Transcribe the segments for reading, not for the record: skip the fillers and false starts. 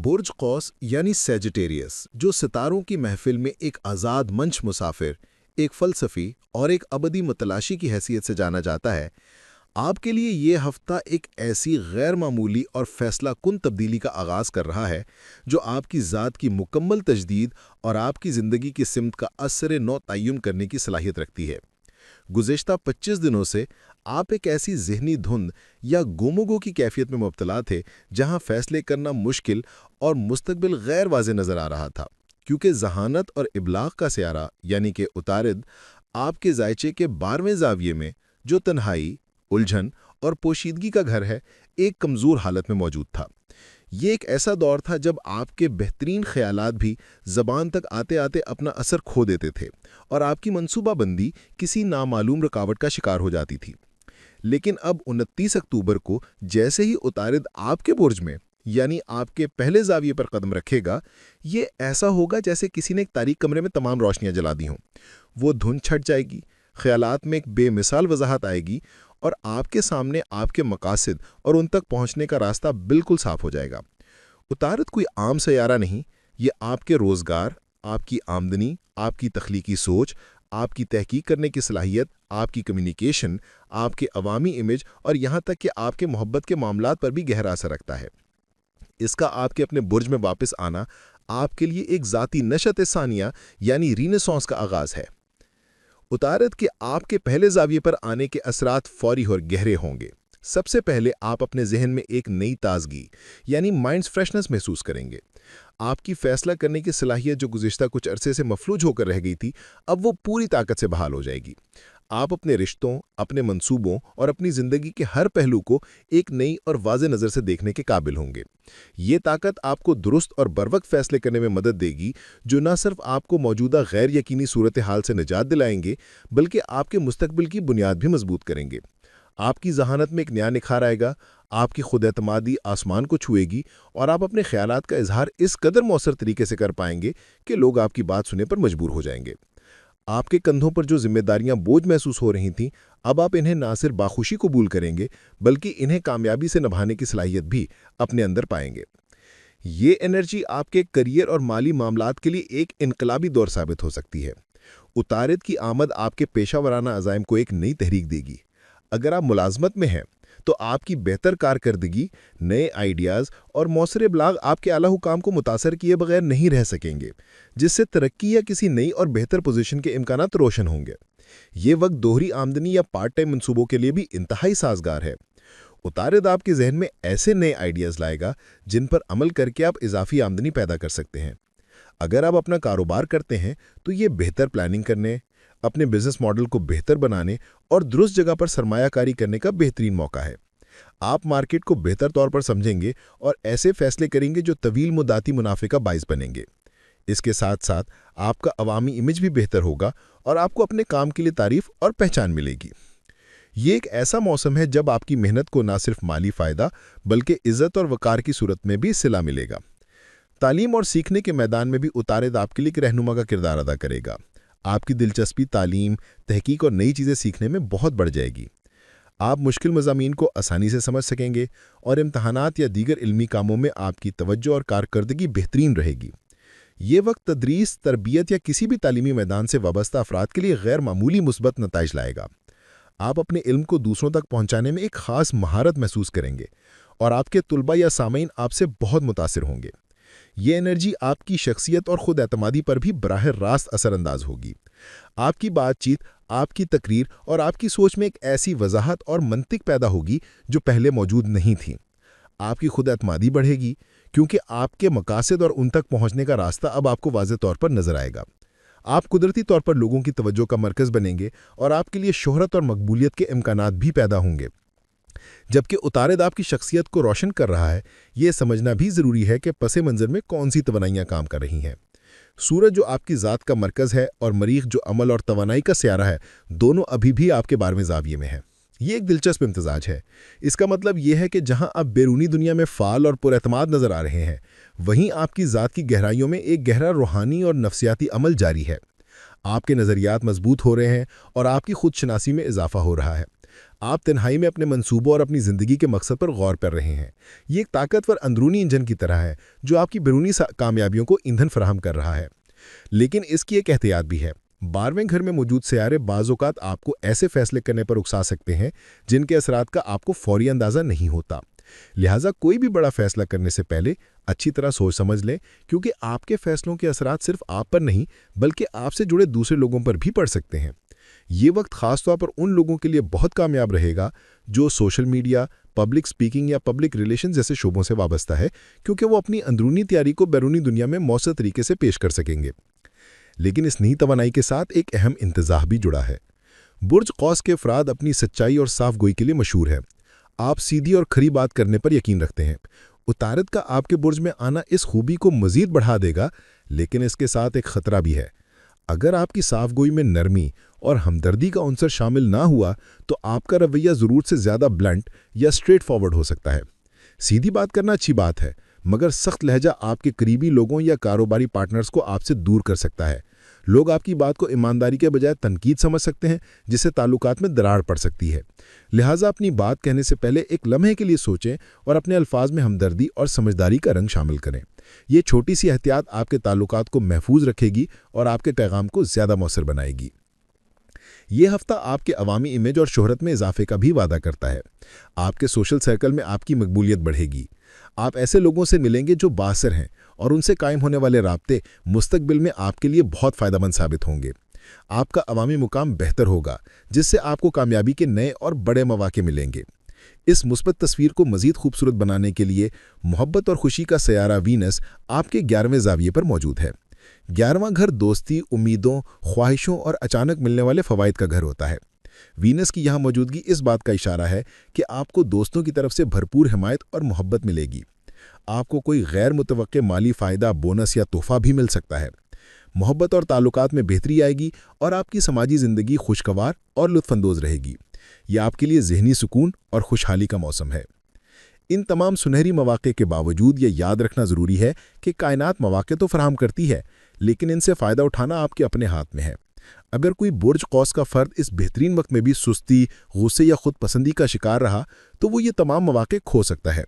बुर्ज कौस यानी सेजिटेरियस, जो सितारों की महफिल में एक आज़ाद मंच मुसाफिर, एक फ़लसफ़ी और एक अबदी मुतलाशी की हैसियत से जाना जाता है, आपके लिए ये हफ्ता एक ऐसी गैर मामूली और फैसला कुन तब्दीली का आगाज़ कर रहा है जो आपकी ज़ात की मुकम्मल तजदीद और आपकी ज़िंदगी की सिमत का असर नौ तय्युन करने की सलाहियत रखती है। गुज़िश्ता 25 दिनों से आप एक ऐसी ज़हनी धुंध या गुमोगो की कैफियत में मुब्तला थे जहां फ़ैसले करना मुश्किल और मुस्तकबिल गैर वाज़े नज़र आ रहा था, क्योंकि ज़हानत और इब्लाग का स्यारा यानी कि उतारिद आपके जायचे के 12वें ज़ाविये में, जो तन्हाई, उलझन और पोशीदगी का घर है, एक कमज़ोर हालत में मौजूद था। ये एक ऐसा दौर था जब आपके बेहतरीन ख़यालात भी ज़बान तक आते आते अपना असर खो देते थे और आपकी मनसूबाबंदी किसी नामालूम रुकावट का शिकार हो जाती थी। लेकिन अब 29 अक्टूबर को जैसे ही उतारिद आपके बुर्ज में यानी आपके पहले ज़ाविये पर कदम रखेगा, ये ऐसा होगा जैसे किसी ने एक तारीक कमरे में तमाम रोशनियां जला दी हों। वो धुंध छट जाएगी, ख़यालात में एक बेमिसाल वजाहत आएगी और आपके सामने आपके मकासद और उन तक पहुंचने का रास्ता बिल्कुल साफ हो जाएगा। उतारिद कोई आम सयारा नहीं, ये आपके रोज़गार, आपकी आमदनी, आपकी तख्लीकी सोच, आपकी तहकीक करने की सलाहियत, आपकी कम्युनिकेशन, आपके अवामी इमेज और यहाँ तक कि आपके मोहब्बत के मामलात पर भी गहरा असर रखता है। इसका आपके अपने बुर्ज में वापस आना आपके लिए एक ज़ाती नशत सानिया यानी रीनेसॉन्स का आगाज़ है। उतारिद के आपके पहले ज़ाविये पर आने के असरात फौरी और गहरे होंगे। सबसे पहले आप अपने जहन में एक नई ताजगी यानी माइंड्स फ्रेशनेस महसूस करेंगे। आपकी फैसला करने की सलाहियत जो गुज़िश्ता कुछ अरसे से मफलूज होकर रह गई थी, अब वो पूरी ताकत से बहाल हो जाएगी। आप अपने रिश्तों, अपने मंसूबों और अपनी ज़िंदगी के हर पहलू को एक नई और वाज़े नज़र से देखने के काबिल होंगे। ये ताकत आपको दुरुस्त और बरवक्त फैसले करने में मदद देगी, जो न सिर्फ आपको मौजूदा गैर यकीनी सूरत हाल से निजात दिलाएंगे, बल्कि आपके मुस्तकबिल की बुनियाद भी मजबूत करेंगे। आपकी ज़हानत में एक नया निखार आएगा, आपकी खुद-एतमादी आसमान को छुएगी और आप अपने ख्यालात का इजहार इस कदर मौसर तरीके से कर पाएंगे कि लोग आपकी बात सुनने पर मजबूर हो जाएंगे। आपके कंधों पर जो जिम्मेदारियां बोझ महसूस हो रही थीं, अब आप इन्हें ना सिर्फ बाखुशी कबूल करेंगे, बल्कि इन्हें कामयाबी से निभाने की सलाहियत भी अपने अंदर पाएंगे। ये एनर्जी आपके करियर और माली मामलात के लिए एक इनकलाबी दौर साबित हो सकती है। उतारिद की आमद आपके पेशा वराना अज़ाइम को एक नई तहरीक देगी। अगर आप मुलाजमत में हैं तो आपकी बेहतर कारकर्दगी, नए आइडियाज़ और मौसर इब्लाग आपके आला हुकाम को मुतासर किए बगैर नहीं रह सकेंगे, जिससे तरक्की या किसी नई और बेहतर पोजीशन के इम्कानात रोशन होंगे। ये वक्त दोहरी आमदनी या पार्ट टाइम मनसूबों के लिए भी इंतहाई साजगार है। उतारिद आपके जहन में ऐसे नए आइडियाज़ लाएगा जिन पर अमल करके आप इजाफी आमदनी पैदा कर सकते हैं। अगर आप अपना कारोबार करते हैं तो ये बेहतर प्लानिंग करने, अपने बिजनेस मॉडल को बेहतर बनाने और दुरुस्त जगह पर सरमायाकारी करने का बेहतरीन मौका है। आप मार्केट को बेहतर तौर पर समझेंगे और ऐसे फैसले करेंगे जो तवील मुद्दाती मुनाफे का बाइस बनेंगे। इसके साथ साथ आपका अवामी इमेज भी बेहतर होगा और आपको अपने काम के लिए तारीफ और पहचान मिलेगी। ये एक ऐसा मौसम है जब आपकी मेहनत को न सिर्फ माली फ़ायदा बल्कि इज़्ज़त और वक़ार की सूरत में भी सिला मिलेगा। तालीम और सीखने के मैदान में भी उतारिद आपके लिए एक रहनुमा का किरदार अदा करेगा। आपकी दिलचस्पी तालीम, तहकीक और नई चीज़ें सीखने में बहुत बढ़ जाएगी। आप मुश्किल मज़ामीन को आसानी से समझ सकेंगे और इम्तहानात या दीगर इल्मी कामों में आपकी तवज्जो और कारकर्दगी बेहतरीन रहेगी। ये वक्त तदरीस, तरबियत या किसी भी तालीमी मैदान से वाबस्ता अफराद के लिए गैर मामूली मुस्बत नताइज लाएगा। आप अपने इल्म को दूसरों तक पहुँचाने में एक ख़ास महारत महसूस करेंगे और आपके तुलबा या सामीन आपसे बहुत मुतासिर होंगे। ये एनर्जी आपकी शख्सियत और खुद एतमादी पर भी बराह रास्त असरअंदाज होगी। आपकी बातचीत, आपकी तकरीर और आपकी सोच में एक ऐसी वजाहत और मंतिक पैदा होगी जो पहले मौजूद नहीं थी। आपकी खुद एतमादी बढ़ेगी क्योंकि आपके मकासद और उन तक पहुंचने का रास्ता अब आपको वाज़े तौर पर नजर आएगा। आप कुदरती तौर पर लोगों की तवज्जो का मरकज़ बनेंगे और आपके लिए शोहरत और मकबूलियत के इम्कानात भी पैदा होंगे। जबकि उतारिद आपकी शख्सियत को रोशन कर रहा है, ये समझना भी ज़रूरी है कि पस मंज़र में कौन सी तवानाइयाँ काम कर रही हैं। सूरज जो आपकी ज़ात का मरकज़ है और मरीख जो अमल और तवानाई का स्यारा है, दोनों अभी भी आपके 12वें ज़ाविये में हैं। ये एक दिलचस्प इम्तिजाज है। इसका मतलब ये है कि जहां आप बैरूनी दुनिया में फ़ाल और पुरएतमाद नज़र आ रहे हैं, वहीं आपकी ज़ात की गहराइयों में एक गहरा रूहानी और नफ्सियाती अमल जारी है। आपके नज़रियात मजबूत हो रहे हैं और आपकी खुदशनासी में इजाफा हो रहा है। आप तन्हाई में अपने मंसूबों और अपनी ज़िंदगी के मकसद पर गौर कर रहे हैं। ये एक ताकतवर अंदरूनी इंजन की तरह है जो आपकी बैरूनी कामयाबियों को ईंधन फराहम कर रहा है। लेकिन इसकी एक एहतियात भी है। 12वें घर में मौजूद सियारे बाज़ औक़ात आपको ऐसे फैसले करने पर उकसा सकते हैं जिनके असरात का आपको फौरी अंदाज़ा नहीं होता। लिहाजा कोई भी बड़ा फैसला करने से पहले अच्छी तरह सोच समझ लें, क्योंकि आपके फैसलों के असरात सिर्फ आप पर नहीं बल्कि आपसे जुड़े दूसरे लोगों पर भी पड़ सकते हैं। ये वक्त खासतौर पर उन लोगों के लिए बहुत कामयाब रहेगा जो सोशल मीडिया, पब्लिक स्पीकिंग या पब्लिक रिलेशन जैसे शोबों से वाबस्ता है, क्योंकि वो अपनी अंदरूनी तैयारी को बैरूनी दुनिया में मौसर तरीके से पेश कर सकेंगे। लेकिन इस नई तवानाई के साथ एक अहम इंतज़ाह भी जुड़ा है। बुर्ज कौस के अफराद अपनी सच्चाई और साफ गोई के लिए मशहूर है। आप सीधी और खरी बात करने पर यकीन रखते हैं। उतारत का आपके बुर्ज में आना इस खूबी को मज़ीद बढ़ा देगा, लेकिन इसके साथ एक ख़तरा भी है। अगर आपकी साफ गोई में नरमी और हमदर्दी का अंसर शामिल ना हुआ तो आपका रवैया ज़रूरत से ज़्यादा ब्लंट या स्ट्रेट फॉरवर्ड हो सकता है। सीधी बात करना अच्छी बात है, मगर सख्त लहजा आपके करीबी लोगों या कारोबारी पार्टनर्स को आपसे दूर कर सकता है। लोग आपकी बात को ईमानदारी के बजाय तनकीद समझ सकते हैं, जिससे ताल्लुकात में दरार पड़ सकती है। लिहाजा अपनी बात कहने से पहले एक लम्हे के लिए सोचें और अपने अल्फाज में हमदर्दी और समझदारी का रंग शामिल करें। ये छोटी सी एहतियात आपके ताल्लुकात को महफूज रखेगी और आपके पैगाम को ज़्यादा मौसर बनाएगी। ये हफ्ता आपके अवामी इमेज और शोहरत में इजाफे का भी वादा करता है। आपके सोशल सर्कल में आपकी मकबूलियत बढ़ेगी। आप ऐसे लोगों से मिलेंगे जो बासर हैं और उनसे कायम होने वाले राब्ते मुस्तकबिल में आपके लिए बहुत फ़ायदेमंद साबित होंगे। आपका अवामी मुकाम बेहतर होगा, जिससे आपको कामयाबी के नए और बड़े मौके मिलेंगे। इस मुस्बत तस्वीर को मज़ीद खूबसूरत बनाने के लिए मोहब्बत और खुशी का सयारा वीनस आपके 11वें ज़ाविये पर मौजूद है। 11वां घर दोस्ती, उम्मीदों, ख्वाहिशों और अचानक मिलने वाले फ़वाइद का घर होता है। वीनस की यहाँ मौजूदगी इस बात का इशारा है कि आपको दोस्तों की तरफ से भरपूर हिमायत और मोहब्बत मिलेगी। आपको कोई गैर मुतवक्के माली फ़ायदा, बोनस या तोहफ़ा भी मिल सकता है। मोहब्बत और ताल्लुकात में बेहतरी आएगी और आपकी समाजी ज़िंदगी खुशगवार और लुत्फ़अंदोज़ रहेगी। यह आपके लिए ज़हनी सुकून और खुशहाली का मौसम है। इन तमाम सुनहरी मौक़े के बावजूद ये याद रखना ज़रूरी है कि कायनात मौक़े तो फराहम करती है, लेकिन इनसे फ़ायदा उठाना आपके अपने हाथ में है। अगर कोई बुर्ज कौस का फ़र्द इस बेहतरीन वक्त में भी सुस्ती, गुस्से या खुद पसंदी का शिकार रहा तो वो ये तमाम मौक़े खो सकता है।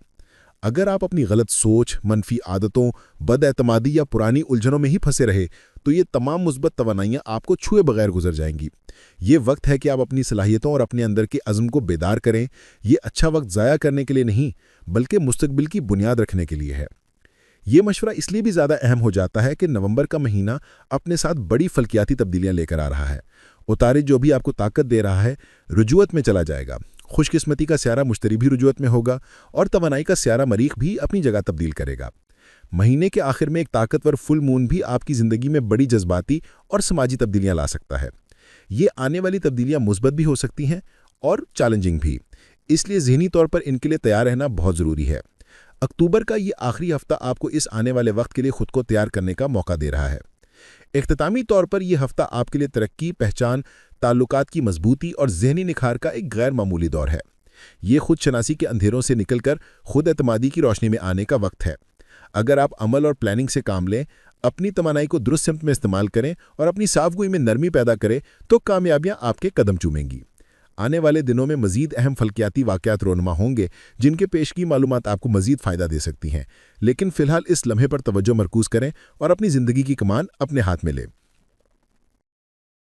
अगर आप अपनी गलत सोच, मनफी आदतों, बदएतमादी या पुरानी उलझनों में ही फंसे रहे तो ये तमाम मुस्बत तवानाइयाँ आपको छुए बगैर गुजर जाएंगी। ये वक्त है कि आप अपनी सलाहियतों और अपने अंदर के अज़्म को बेदार करें। ये अच्छा वक्त ज़ाया करने के लिए नहीं बल्कि मुस्तकबिल की बुनियाद रखने के लिए है। ये मशवरा इसलिए भी ज़्यादा अहम हो जाता है कि नवंबर का महीना अपने साथ बड़ी फल्कियाती तब्दीलियाँ लेकर आ रहा है। उतारे जो भी आपको ताकत दे रहा है रुजुअत में चला जाएगा। खुशकिस्मती का स्यारा मुश्तरी भी रुजुअत में होगा और तवानाई का स्यारा मरीख भी अपनी जगह तब्दील करेगा। महीने के आखिर में एक ताकतवर फुल मून भी आपकी ज़िंदगी में बड़ी जज्बाती और समाजी तब्दीलियाँ ला सकता है। ये आने वाली तब्दीलियाँ मुस्बत भी हो सकती हैं और चैलेंजिंग भी, इसलिए ज़हनी तौर पर इनके लिए तैयार रहना बहुत ज़रूरी है। अक्टूबर का ये आखिरी हफ्ता आपको इस आने वाले वक्त के लिए खुद को तैयार करने का मौका दे रहा है। इख्तितामी तौर पर यह हफ्ता आपके लिए तरक्की, पहचान, ताल्लुकात की मजबूती और ज़हनी निखार का एक गैर मामूली दौर है। ये खुद शनासी के अंधेरों से निकलकर खुद एतमादी की रोशनी में आने का वक्त है। अगर आप अमल और प्लानिंग से काम लें, अपनी तवानाई को दुरुस्त सिमत में इस्तेमाल करें और अपनी साफगोई में नरमी पैदा करें तो कामयाबियां आपके कदम चूमेंगी। आने वाले दिनों में मज़ीद अहम फल्कियाती वाक़यात रोनमा होंगे जिनके पेशगी मालूमात आपको मज़ीद फ़ायदा दे सकती हैं, लेकिन फ़िलहाल इस लम्हे पर तवज्जो मरकूज़ करें और अपनी ज़िंदगी की कमान अपने हाथ में लें।